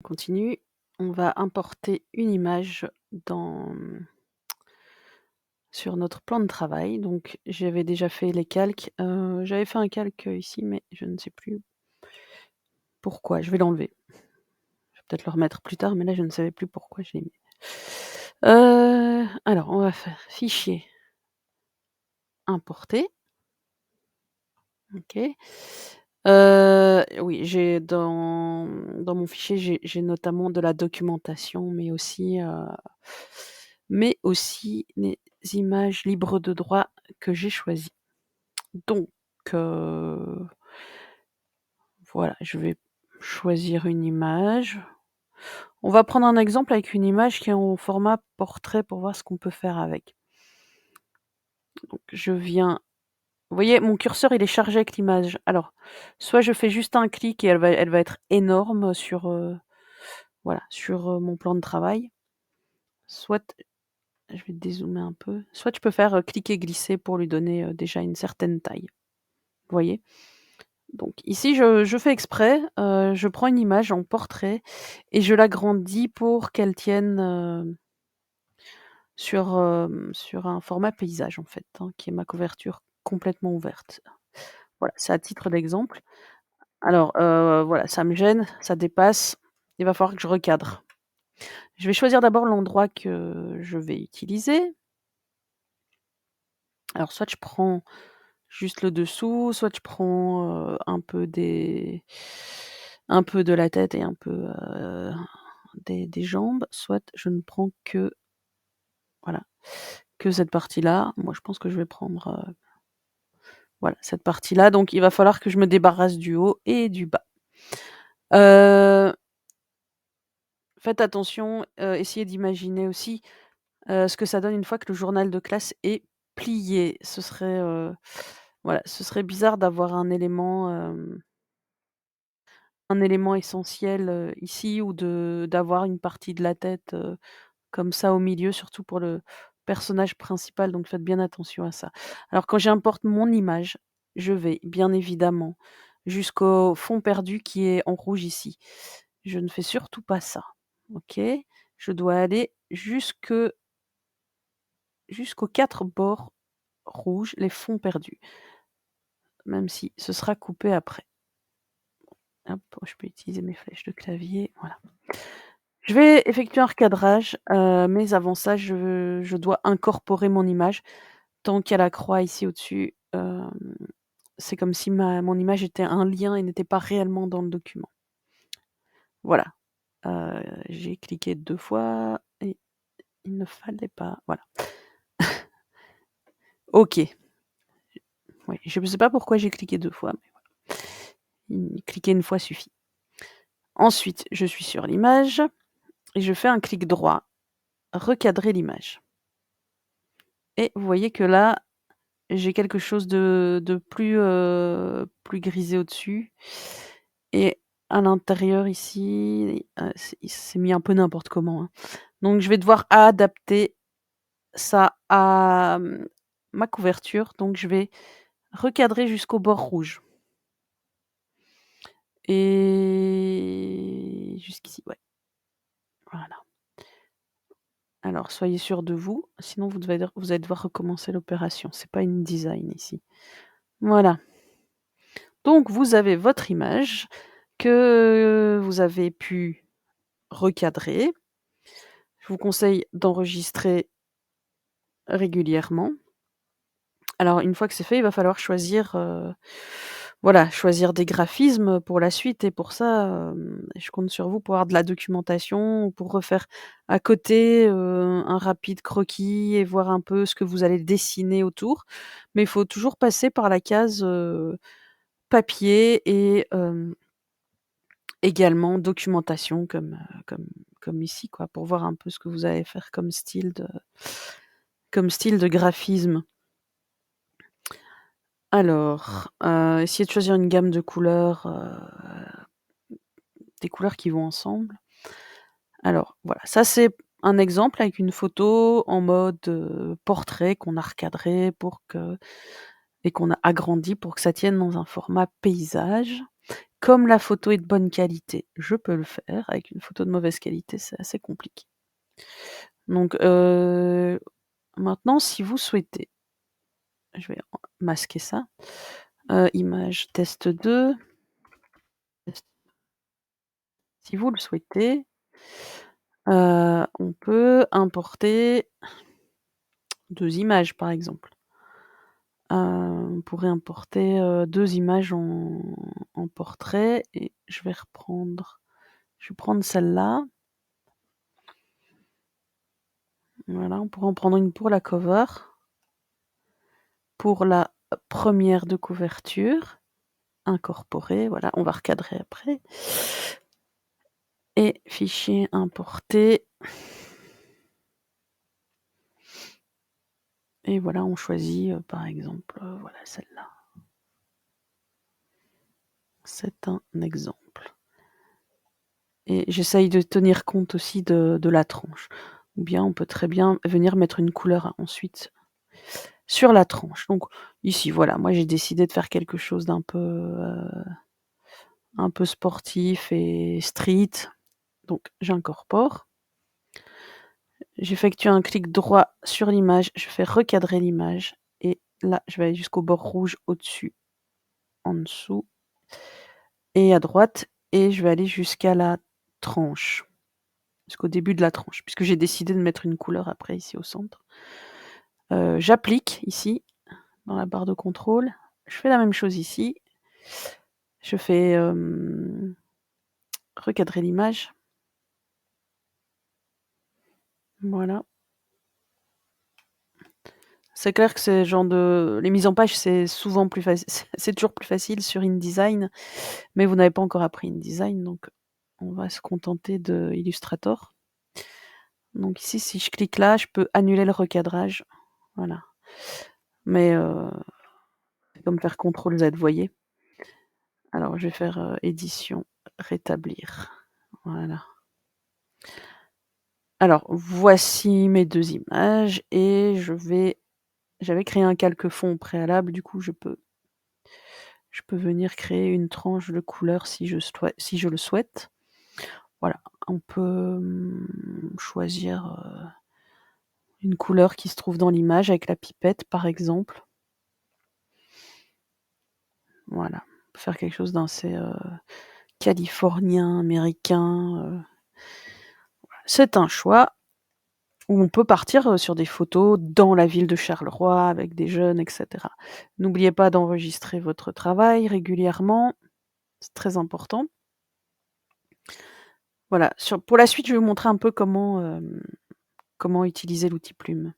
On continue. On va importer une image dans sur notre plan de travail. Donc j'avais déjà fait les calques, j'avais fait un calque, ici, mais je ne sais plus pourquoi. Je vais l'enlever. Je vais peut-être le remettre plus tard, mais là, je ne savais plus pourquoi je l'ai mis. Alors on va faire fichier, importer. OK. Oui, j'ai dans mon fichier, j'ai notamment de la documentation, mais aussi les images libres de droit que j'ai choisies. Donc, heu, voilà, je vais choisir une image. On va prendre un exemple avec une image qui est en format portrait pour voir ce qu'on peut faire avec. Donc je viens vous voyez, mon curseur, il est chargé avec l'image. Alors, soit je fais juste un clic et elle va être énorme sur, voilà, sur, mon plan de travail. Soit je vais dézoomer un peu. Soit tu peux faire, cliquer, glisser pour lui donner, déjà une certaine taille. Vous voyez? Donc ici, je fais exprès, je prends une image en portrait et je l'agrandis pour qu'elle tienne, sur un format paysage, en fait, hein, qui est ma couverture complètement ouverte. Voilà, c'est à titre d'exemple. Alors, voilà, ça me gêne, ça dépasse, il va falloir que je recadre. Je vais choisir d'abord l'endroit que je vais utiliser. Alors soit je prends juste le dessous, soit je prends, un peu de la tête et un peu, des jambes, soit je ne prends que voilà, que cette partie-là. Moi, je pense que je vais prendre, voilà, cette partie-là, donc il va falloir que je me débarrasse du haut et du bas. Heu, Faites attention, essayez d'imaginer aussi, ce que ça donne une fois que le journal de classe est plié. Voilà, ce serait bizarre d'avoir un élément essentiel, ici ou d'avoir une partie de la tête, comme ça au milieu, surtout pour le personnage principal, donc faites bien attention à ça. Alors quand j'importe mon image, je vais bien évidemment jusqu'au fond perdu qui est en rouge ici. Je ne fais surtout pas ça, OK? Je dois aller jusqu'aux 4 bords rouges, les fonds perdus, même si ce sera coupé après. Hop, je peux utiliser mes flèches de clavier, voilà. Je vais effectuer un recadrage, mais avant ça, je dois incorporer mon image. Tant qu'il y a la croix ici au-dessus, c'est comme si mon image était un lien et n'était pas réellement dans le document. Voilà, j'ai cliqué 2 fois et il ne fallait pas voilà. OK. Oui, je ne sais pas pourquoi j'ai cliqué 2 fois, mais cliquer 1 fois suffit. Ensuite, je suis sur l'image et je fais un clic droit, recadrer l'image et vous voyez que là, j'ai quelque chose de plus grisé au-dessus et à l'intérieur ici, c'est mis un peu n'importe comment, hein. Donc je vais devoir adapter ça à, ma couverture, donc je vais recadrer jusqu'au bord rouge et jusqu'ici, ouais, voilà. Alors soyez sûrs de vous, sinon vous allez devoir recommencer l'opération. C'est pas InDesign ici. Voilà. Donc vous avez votre image que vous avez pu recadrer. Je vous conseille d'enregistrer régulièrement. Alors une fois que c'est fait, il va falloir choisir, voilà, choisir des graphismes pour la suite et pour ça, je compte sur vous pour avoir de la documentation ou pour refaire à côté, un rapide croquis et voir un peu ce que vous allez dessiner autour. Mais il faut toujours passer par la case, papier et également documentation comme ici quoi, pour voir un peu ce que vous allez faire comme style de graphisme. Alors, essayez de choisir une gamme de couleurs, des couleurs qui vont ensemble. Alors voilà, ça c'est un exemple avec une photo en mode, portrait qu'on a recadré pour que et qu'on a agrandi pour que ça tienne dans un format paysage. Comme la photo est de bonne qualité, je peux le faire. Avec une photo de mauvaise qualité, c'est assez compliqué. Donc, maintenant si vous souhaitez, je vais masquer ça, image test 2. Si vous le souhaitez, on peut importer 2 images, par exemple. On pourrait importer, 2 images en portrait et je vais prendre celle-là. Voilà, on pourrait en prendre une pour la cover. Pour la première de couverture, incorporer, voilà, on va recadrer après et fichier importer et voilà, on choisit, par exemple, voilà celle-là. C'est un exemple et j'essaye de tenir compte aussi de la tranche ou bien on peut très bien venir mettre une couleur ensuite sur la tranche. Donc ici, voilà, moi j'ai décidé de faire quelque chose un peu sportif et street, donc j'incorpore. J'effectue un clic droit sur l'image, je fais recadrer l'image et là, je vais aller jusqu'au bord rouge au-dessus, en dessous et à droite et je vais aller jusqu'à la tranche, jusqu'au début de la tranche, puisque j'ai décidé de mettre une couleur après ici au centre. J'applique ici, dans la barre de contrôle. Je fais la même chose ici. Je fais, recadrer l'image. Voilà. C'est clair que c'est genre de les mises en page, c'est souvent plus faci c'est toujours plus facile sur InDesign, mais vous n'avez pas encore appris InDesign, donc on va se contenter de Illustrator. Donc ici, si je clique là, je peux annuler le recadrage, voilà. Mais, c'est comme faire CTRL Z, vous voyez? Alors je vais faire, édition, rétablir, voilà. Alors voici mes 2 images et j'avais créé un calque fond au préalable, du coup je peux venir créer une tranche de couleur si je le souhaite. Voilà, on peut, choisir, une couleur qui se trouve dans l'image avec la pipette, par exemple. Voilà, faire quelque chose d'assez, californien, américain, c'est un choix. Ou on peut partir, sur des photos dans la ville de Charleroi avec des jeunes et cetera. N'oubliez pas d'enregistrer votre travail régulièrement, c'est très important. Voilà, pour la suite, je vais vous montrer un peu comment utiliser l'outil Plume.